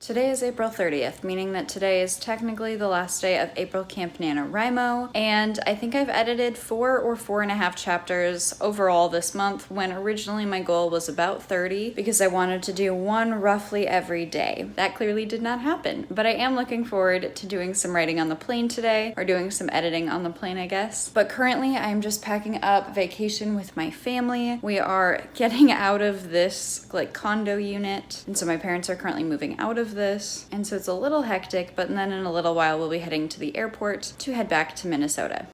Today is April 30th, meaning that today is technically the last day of April Camp NaNoWriMo, and I think I've edited 4 or 4.5 chapters overall this month, when originally my goal was about 30, because I wanted to do one roughly every day. That clearly did not happen, but I am looking forward to doing some writing on the plane today, or doing some editing on the plane, I guess. But currently I'm just packing up vacation with my family. We are getting out of this condo unit, and so my parents are currently moving out of this, and so it's a little hectic, but then in a little while we'll be heading to the airport to head back to Minnesota.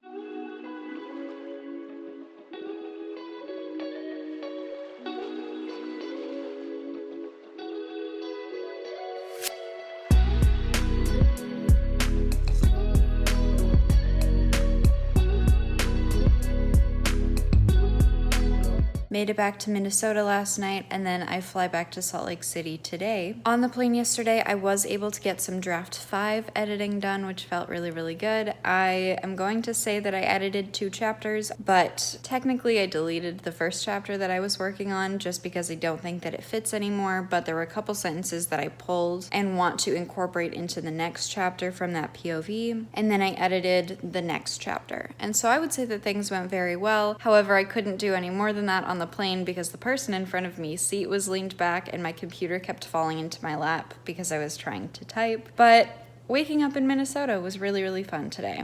Made it back to Minnesota last night, and then I fly back to Salt Lake City today. On the plane yesterday, I was able to get some draft 5 editing done, which felt really, really good. I am going to say that I edited 2 chapters, but technically I deleted the first chapter that I was working on just because I don't think that it fits anymore, but there were a couple sentences that I pulled and want to incorporate into the next chapter from that POV, and then I edited the next chapter. And so I would say that things went very well. However, I couldn't do any more than that on the plane because the person in front of me seat was leaned back and my computer kept falling into my lap because I was trying to type. But waking up in Minnesota was really, really fun today.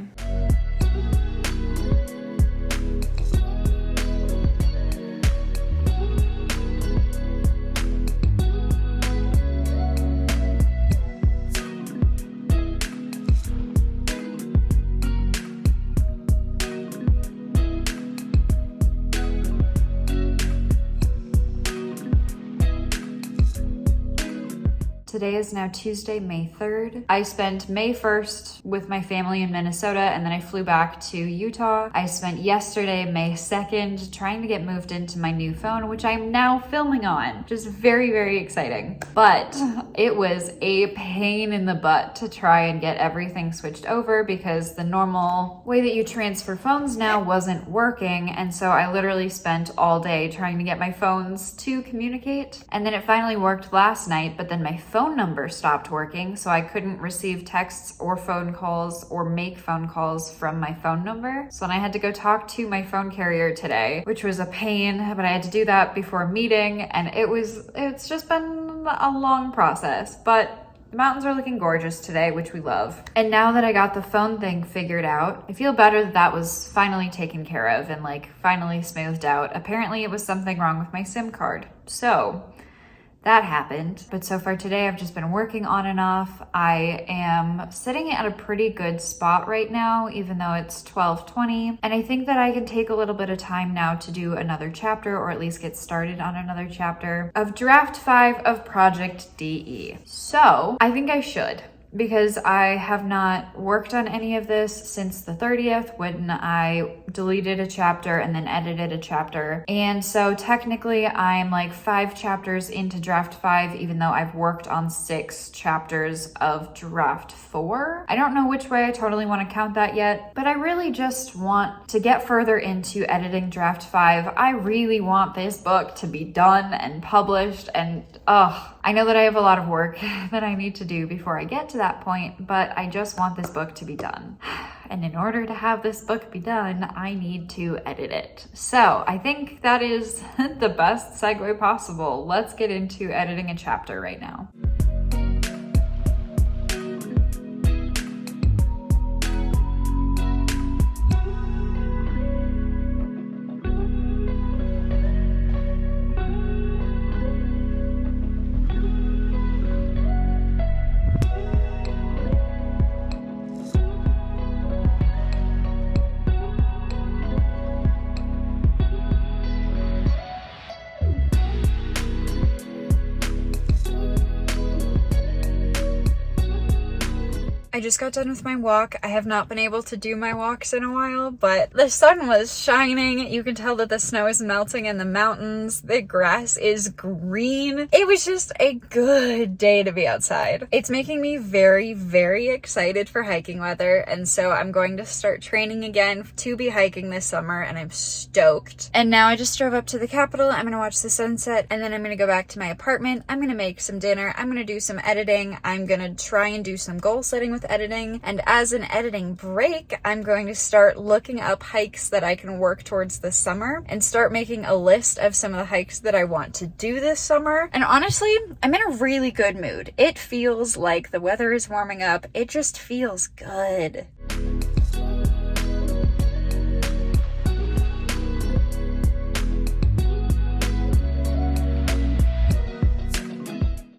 Today is now Tuesday, May 3rd. I spent May 1st with my family in Minnesota, and then I flew back to Utah. I spent yesterday, May 2nd, trying to get moved into my new phone, which I'm now filming on, which is very, very exciting. But it was a pain in the butt to try and get everything switched over because the normal way that you transfer phones now wasn't working. And so I literally spent all day trying to get my phones to communicate. And then it finally worked last night, but then my phone number stopped working, so I couldn't receive texts or phone calls or make phone calls from my phone number. So then I had to go talk to my phone carrier today, which was a pain, but I had to do that before a meeting, and it's just been a long process, but the mountains are looking gorgeous today, which we love. And now that I got the phone thing figured out, I feel better that that was finally taken care of and finally smoothed out. Apparently it was something wrong with my SIM card. So that happened. But so far today, I've just been working on and off. I am sitting at a pretty good spot right now, even though it's 12:20. And I think that I can take a little bit of time now to do another chapter, or at least get started on another chapter of draft 5 of Project DE. So I think I should, because I have not worked on any of this since the 30th when I deleted a chapter and then edited a chapter. And so technically I'm 5 chapters into draft 5, even though I've worked on 6 chapters of draft 4. I don't know which way I totally want to count that yet, but I really just want to get further into editing draft 5. I really want this book to be done and published, and I know that I have a lot of work that I need to do before I get to that point, but I just want this book to be done. And in order to have this book be done, I need to edit it. So I think that is the best segue possible. Let's get into editing a chapter right now. I just got done with my walk. I have not been able to do my walks in a while, but the sun was shining. You can tell that the snow is melting in the mountains. The grass is green. It was just a good day to be outside. It's making me very, very excited for hiking weather, and so I'm going to start training again to be hiking this summer, and I'm stoked. And now I just drove up to the Capitol. I'm gonna watch the sunset, and then I'm gonna go back to my apartment. I'm gonna make some dinner. I'm gonna do some editing. I'm gonna try and do some goal setting with editing, and as an editing break, I'm going to start looking up hikes that I can work towards this summer and start making a list of some of the hikes that I want to do this summer. And honestly, I'm in a really good mood. It feels like the weather is warming up. It just feels good.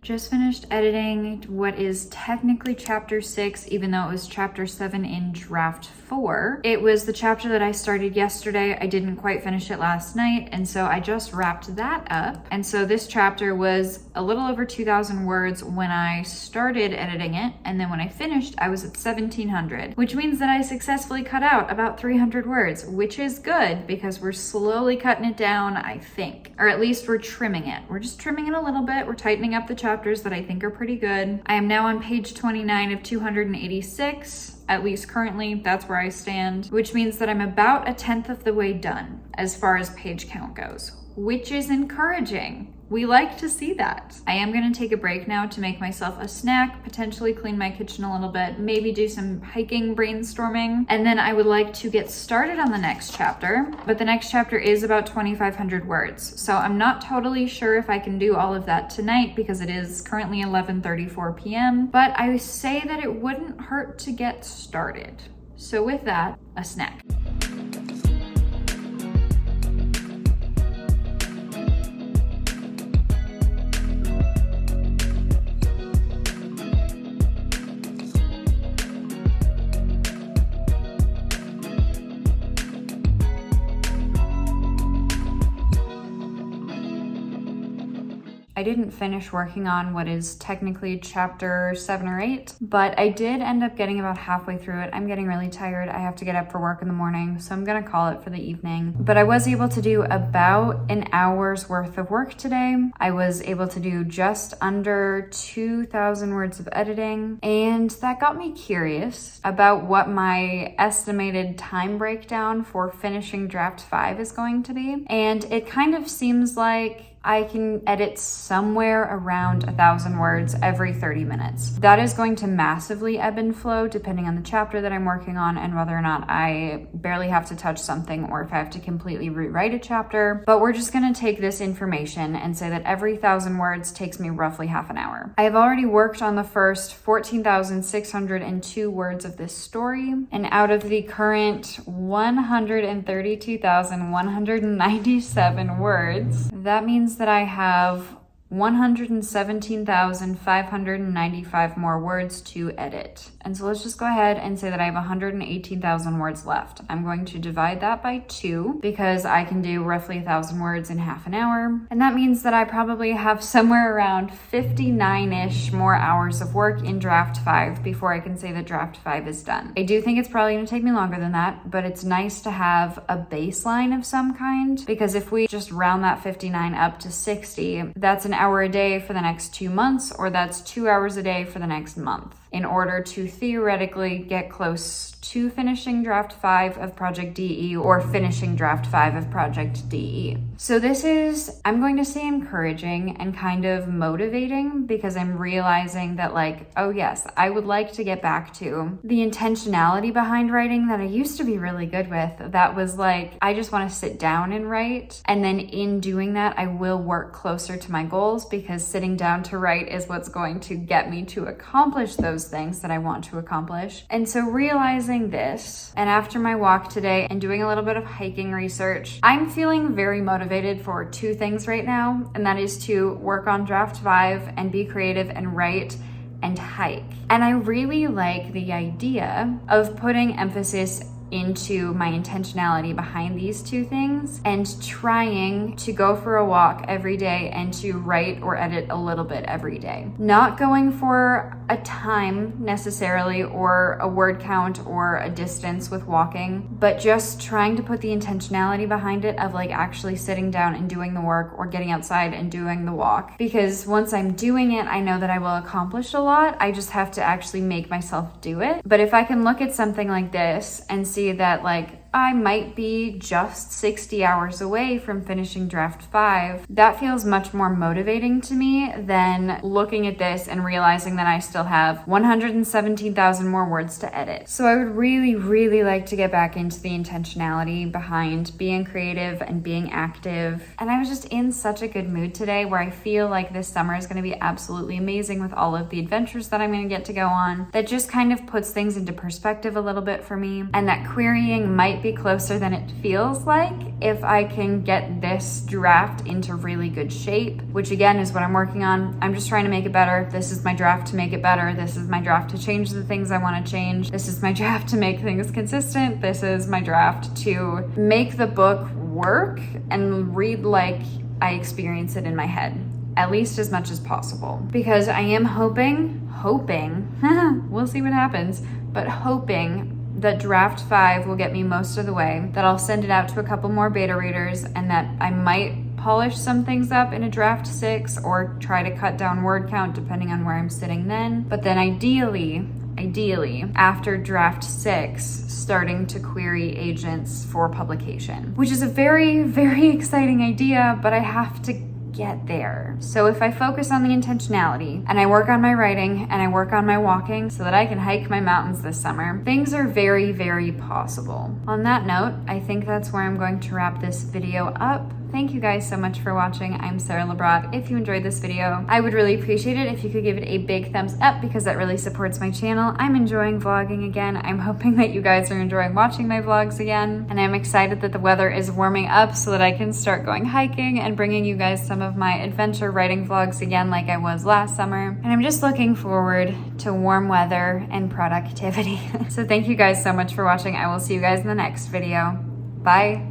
Just finished editing what is technically chapter 6, even though it was chapter 7 in draft 4. It was the chapter that I started yesterday. I didn't quite finish it last night, and so I just wrapped that up. And so this chapter was a little over 2,000 words when I started editing it, and then when I finished, I was at 1,700, which means that I successfully cut out about 300 words, which is good because we're slowly cutting it down, I think. Or at least we're trimming it. We're just trimming it a little bit. We're tightening up the chapters that I think are pretty good. I am now on page 29 of 286. At least currently, that's where I stand, which means that I'm about 1/10 of the way done as far as page count goes, which is encouraging. We like to see that. I am gonna take a break now to make myself a snack, potentially clean my kitchen a little bit, maybe do some hiking brainstorming, and then I would like to get started on the next chapter, but the next chapter is about 2,500 words. So I'm not totally sure if I can do all of that tonight because it is currently 11:34 p.m., but I say that it wouldn't hurt to get started. So with that, a snack. I didn't finish working on what is technically chapter 7 or 8, but I did end up getting about halfway through it. I'm getting really tired. I have to get up for work in the morning, so I'm gonna call it for the evening. But I was able to do about an hour's worth of work today. I was able to do just under 2,000 words of editing, and that got me curious about what my estimated time breakdown for finishing draft 5 is going to be. And it kind of seems like I can edit somewhere around 1,000 words every 30 minutes. That is going to massively ebb and flow depending on the chapter that I'm working on and whether or not I barely have to touch something or if I have to completely rewrite a chapter. But we're just gonna take this information and say that every 1,000 words takes me roughly half an hour. I have already worked on the first 14,602 words of this story, and out of the current 132,197 words, that means that I have 117,595 more words to edit. And so let's just go ahead and say that I have 118,000 words left. I'm going to divide that by 2 because I can do roughly 1,000 words in half an hour. And that means that I probably have somewhere around 59-ish more hours of work in draft 5 before I can say that draft 5 is done. I do think it's probably gonna take me longer than that, but it's nice to have a baseline of some kind, because if we just round that 59 up to 60, that's an hour a day for the next 2 months, or that's 2 hours a day for the next month, in order to theoretically get close to finishing draft 5 of Project DE or finishing draft 5 of Project DE. So this is, I'm going to say, encouraging and kind of motivating, because I'm realizing that, like, oh yes, I would like to get back to the intentionality behind writing that I used to be really good with. That was like, I just want to sit down and write, and then in doing that, I will work closer to my goals, because sitting down to write is what's going to get me to accomplish those things that I want to accomplish. And so realizing this, and after my walk today and doing a little bit of hiking research, I'm feeling very motivated for 2 things right now, and that is to work on draft 5 and be creative and write and hike. And I really like the idea of putting emphasis into my intentionality behind these two things and trying to go for a walk every day and to write or edit a little bit every day. Not going for a time necessarily or a word count or a distance with walking, but just trying to put the intentionality behind it of like actually sitting down and doing the work or getting outside and doing the walk. Because once I'm doing it, I know that I will accomplish a lot. I just have to actually make myself do it. But if I can look at something like this and see that like I might be just 60 hours away from finishing draft 5, that feels much more motivating to me than looking at this and realizing that I still have 117,000 more words to edit. So I would really, really like to get back into the intentionality behind being creative and being active. And I was just in such a good mood today where I feel like this summer is going to be absolutely amazing with all of the adventures that I'm going to get to go on. That just kind of puts things into perspective a little bit for me, and that querying might be closer than it feels like if I can get this draft into really good shape, which again is what I'm working on. I'm just trying to make it better. This is my draft to make it better. This is my draft to change the things I want to change. This is my draft to make things consistent. This is my draft to make the book work and read like I experience it in my head, at least as much as possible. Because I am hoping, we'll see what happens, but hoping that draft 5 will get me most of the way, that I'll send it out to a couple more beta readers, and that I might polish some things up in a draft 6 or try to cut down word count depending on where I'm sitting then. But then ideally, after draft 6, starting to query agents for publication, which is a very, very exciting idea, but I have to get there. So if I focus on the intentionality and I work on my writing and I work on my walking so that I can hike my mountains this summer, things are very, very possible. On that note, I think that's where I'm going to wrap this video up. Thank you guys so much for watching. I'm Sarah Labrock. If you enjoyed this video, I would really appreciate it if you could give it a big thumbs up because that really supports my channel. I'm enjoying vlogging again. I'm hoping that you guys are enjoying watching my vlogs again. And I'm excited that the weather is warming up so that I can start going hiking and bringing you guys some of my adventure writing vlogs again like I was last summer. And I'm just looking forward to warm weather and productivity. So thank you guys so much for watching. I will see you guys in the next video. Bye.